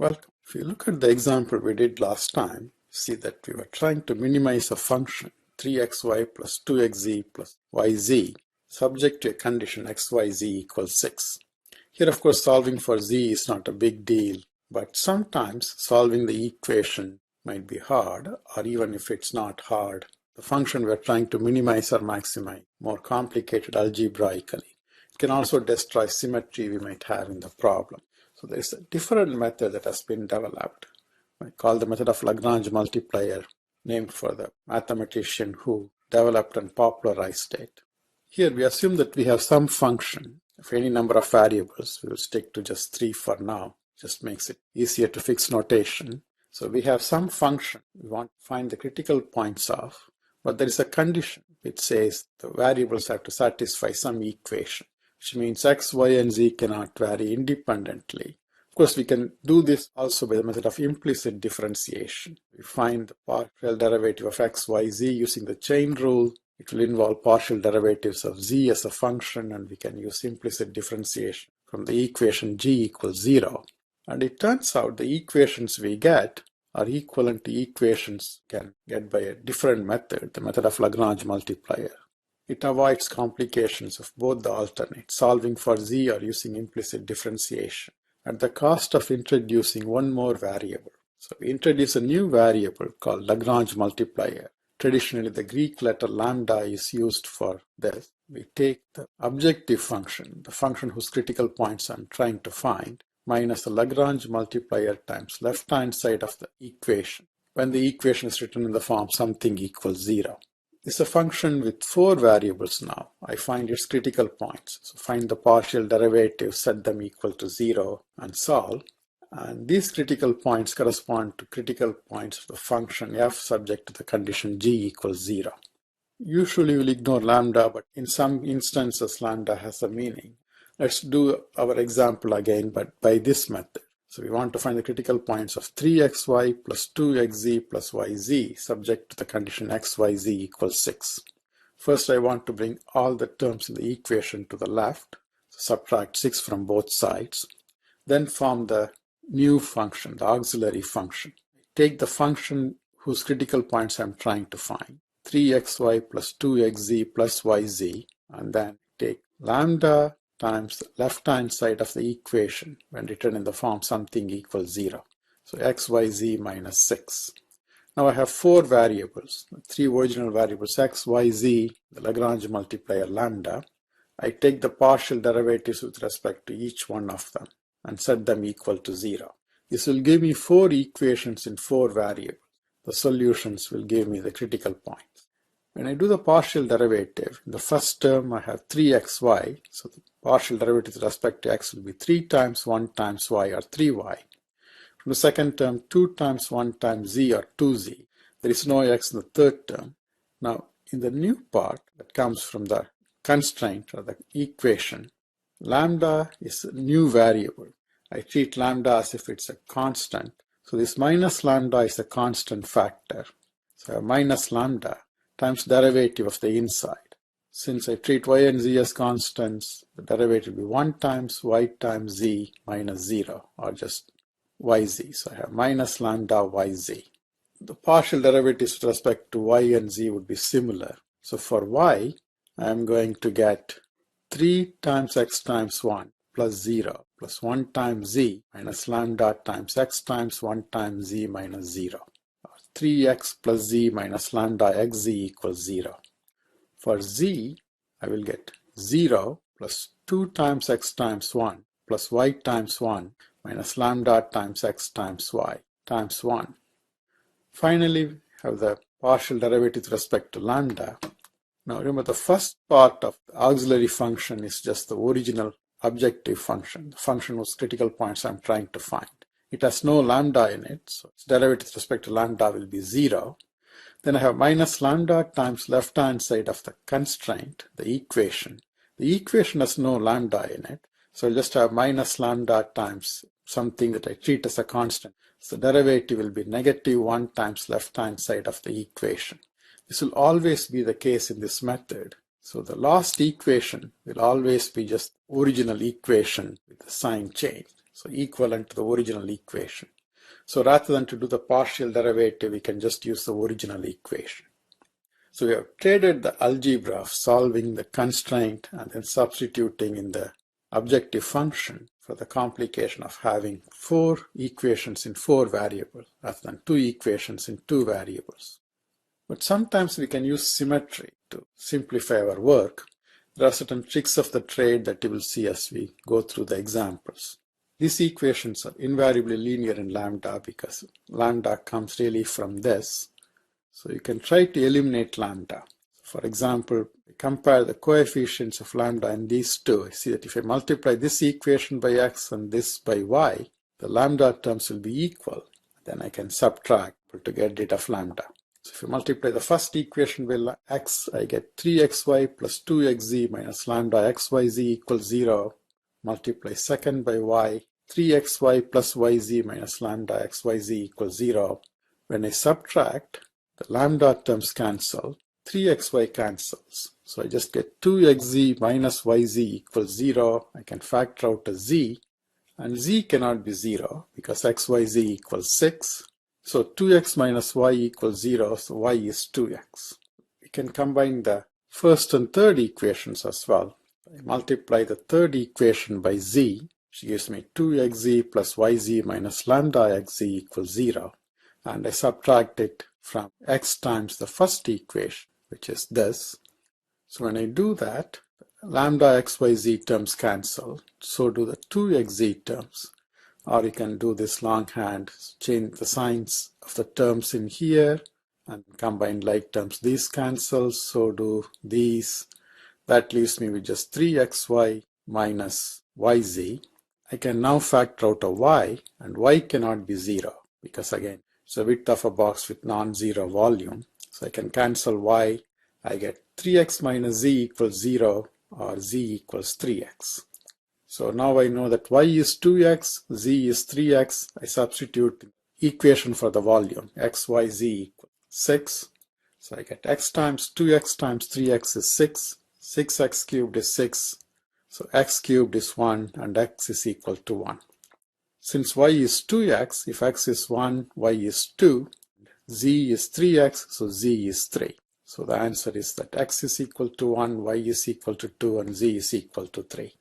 Welcome. If you look at the example we did last time, see that we were trying to minimize a function 3xy plus 2xz plus yz subject to a condition xyz equals 6. Here, of course, solving for z is not a big deal, but sometimes solving the equation might be hard, or even if it's not hard, the function we're trying to minimize or maximize more complicated algebraically. It can also destroy symmetry we might have in the problem. So there's a different method that has been developed, called the method of Lagrange multiplier, named for the mathematician who developed and popularized it. Here we assume that we have some function of any number of variables. We will stick to just 3 for now, just makes it easier to fix notation. So we have some function we want to find the critical points of, but there is a condition which says the variables have to satisfy some equation, which means x, y, and z cannot vary independently. Of course, we can do this also by the method of implicit differentiation. We find the partial derivative of x, y, z using the chain rule. It will involve partial derivatives of z as a function, and we can use implicit differentiation from the equation g equals 0. And it turns out the equations we get are equivalent to equations we can get by a different method, the method of Lagrange multiplier. It avoids complications of both the alternates, solving for z or using implicit differentiation, at the cost of introducing one more variable. So we introduce a new variable called Lagrange multiplier. Traditionally, the Greek letter lambda is used for this. We take the objective function, the function whose critical points I'm trying to find, minus the Lagrange multiplier times left-hand side of the equation, when the equation is written in the form something equals 0. It's a function with 4 variables now. I find its critical points. So find the partial derivative, set them equal to 0, and solve. And these critical points correspond to critical points of the function f subject to the condition g equals 0. Usually we'll ignore lambda, but in some instances lambda has a meaning. Let's do our example again, but by this method. So we want to find the critical points of 3xy plus 2xz plus yz subject to the condition xyz equals 6. First, I want to bring all the terms in the equation to the left. So subtract 6 from both sides. Then form the new function, the auxiliary function. Take the function whose critical points I'm trying to find, 3xy plus 2xz plus yz, and then take lambda times the left-hand side of the equation when written in the form something equals 0. So xyz minus 6. Now I have 4 variables, 3 original variables, x, y, z, the Lagrange multiplier lambda. I take the partial derivatives with respect to each one of them and set them equal to 0. This will give me 4 equations in 4 variables. The solutions will give me the critical points. When I do the partial derivative, in the first term I have 3xy, so the partial derivative with respect to x will be 3 times 1 times y, or 3y. From the second term, 2 times 1 times z, or 2z. There is no x in the third term. Now, in the new part that comes from the constraint or the equation, lambda is a new variable. I treat lambda as if it's a constant. So this minus lambda is a constant factor. So I have minus lambda times derivative of the inside. Since I treat y and z as constants, the derivative will be 1 times y times z minus 0, or just yz. So I have minus lambda yz. The partial derivatives with respect to y and z would be similar. So for y, I am going to get 3 times x times 1 plus 0 plus 1 times z minus lambda times x times 1 times z minus 0. 3x plus z minus lambda xz equals 0. For z, I will get 0 plus 2 times x times 1 plus y times 1 minus lambda times x times y times 1. Finally, we have the partial derivative with respect to lambda. Now remember, the first part of the auxiliary function is just the original objective function, the function whose critical points I'm trying to find. It has no lambda in it, so its derivative with respect to lambda will be 0. Then I have minus lambda times left-hand side of the constraint, the equation. The equation has no lambda in it, so I'll just have minus lambda times something that I treat as a constant. So the derivative will be negative 1 times left-hand side of the equation. This will always be the case in this method. So the last equation will always be just original equation with the sign changed. so equivalent to the original equation. So rather than to do the partial derivative, we can just use the original equation. So we have traded the algebra of solving the constraint and then substituting in the objective function for the complication of having 4 equations in 4 variables rather than 2 equations in 2 variables. But sometimes we can use symmetry to simplify our work. There are certain tricks of the trade that you will see as we go through the examples. These equations are invariably linear in lambda because lambda comes really from this. So you can try to eliminate lambda. For example, compare the coefficients of lambda in these two. I see that if I multiply this equation by x and this by y, the lambda terms will be equal. Then I can subtract to get rid of lambda. So if you multiply the first equation by x, I get 3xy plus 2xz minus lambda xyz equals 0. Multiply second by y, 3xy plus yz minus lambda xyz equals 0. When I subtract, the lambda terms cancel, 3xy cancels. So I just get 2xz minus yz equals 0. I can factor out a z, and z cannot be 0 because xyz equals 6. So 2x minus y equals 0, so y is 2x. We can combine the first and third equations as well. I multiply the third equation by z, which gives me 2xz plus yz minus lambda xz equals 0. And I subtract it from x times the first equation, which is this. So when I do that, lambda xyz terms cancel, so do the 2xz terms. Or you can do this longhand, change the signs of the terms in here and combine like terms. These cancel, so do these. That leaves me with just 3xy minus yz. I can now factor out a y, and y cannot be 0 because again, it's a width of a box with non-zero volume. So I can cancel y. I get 3x minus z equals 0 or z equals 3x. So now I know that y is 2x, z is 3x. I substitute the equation for the volume, x, y, z equals 6. So I get x times 2x times 3x is 6. 6x cubed is 6. So x cubed is 1 and x is equal to 1. Since y is 2x, if x is 1, y is 2. Z is 3x, so z is 3. So the answer is that x is equal to 1, y is equal to 2, and z is equal to 3.